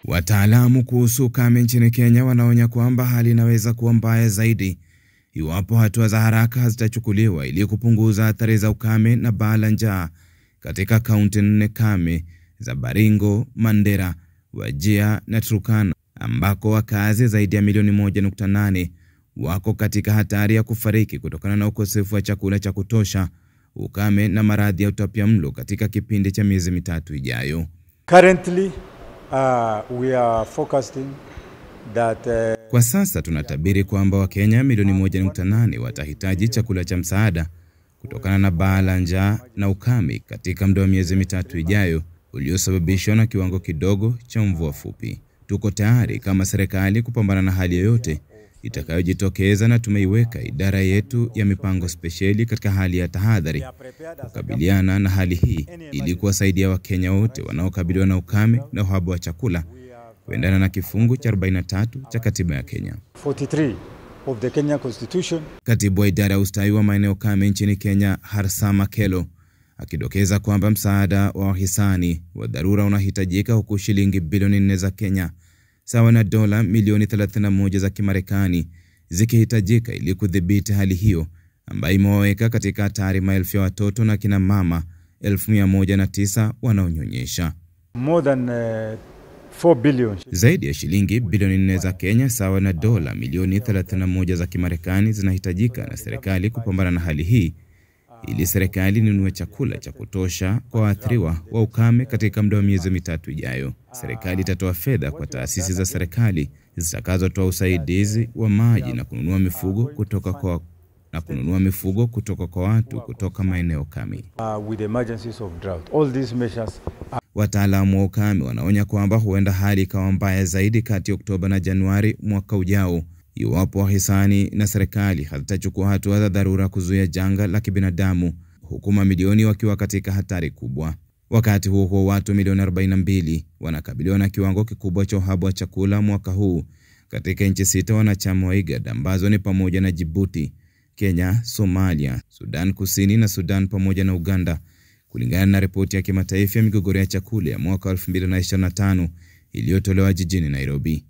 Wataalamu kuhusu ukame nchini Kenya wanaonya kwamba hali inaweza kuwa mbaya zaidi iwapo hatua za haraka hazitachukuliwa ili kupunguza athari za ukame na baa la njaa katika kaunti 4 kame za Baringo, Mandera, Wajir na Turkana, ambako wakazi zaidi ya milioni 1.8 wako katika hatari ya kufariki kutokana na ukosefu wa chakula cha kutosha, ukame na maradhi ya utapiamlo katika kipindi cha miezi 3 ijayo. Currently, we are forecasting that kwa sasa tunatabiri kwamba Wakenya milioni 1.8 watahitaji chakula cha msaada kutokana na baa la njaa na ukame katika muda wa miezi 3 ijayo uliosababishwa na kiwango kidogo cha mvua fupi. Tuko tayari kama serikali kupambana na hali yoyote itakayojitokeza na tumeiweka idara yetu ya mipango spesheli katika hali ya tahadhari kukabiliana na hali hii ili kuwasaidia Wakenya wote wanaokabiliwa na ukame na uhaba wa chakula kuendana na kifungu cha 43 cha katiba ya Kenya. 43 of the Kenya Constitution. Katibu wa idara ya ustawi wa maeneo kame nchini Kenya, Harsama Kelo, akidokeza kwamba msaada wa wahisani wa dharura unahitajika huku shilingi bilioni 4 za Kenya sawa na dola milioni 31 za Kimarekani zikihitajika ili kudhibiti hali hiyo ambayo imewaweka katika hatari maelfu ya watoto na kina mama 1109 wanaonyonyesha. More than 4 billion. Zaidi ya shilingi bilioni 4 za Kenya sawa na dola milioni 31 za Kimarekani zinahitajika na serikali kupambana na hali hii ili serikali inunue chakula cha kutosha kwa waathiriwa wa ukame katika muda wa miezi 3 ijayo. Serikali itatoa fedha kwa taasisi za serikali zitakazotoa usaidizi wa maji na kununua mifugo kutoka kwa watu kutoka maeneo kame. With emergencies of drought. All these measures. Wataalamu wa ukame wanaonya kwamba huenda hali ikawa mbaya zaidi kati ya Oktoba na Januari mwaka ujao iwapo wahisani na serikali hazitachukua hatua za dharura kuzuia janga la kibinadamu, huku mamilioni wakiwa katika hatari kubwa. Wakati huo watu milioni 42 wanakabiliwa na kiwango kikubwa cha uhaba wa chakula mwaka huu katika nchi 6 wanachama wa IGAD ambazo ni pamoja na Djibouti, Kenya, Somalia, Sudan Kusini na Sudan pamoja na Uganda, kulingana na ripoti ya kimataifa ya migogoro ya chakula ya mwaka 2025 iliyotolewa jijini Nairobi.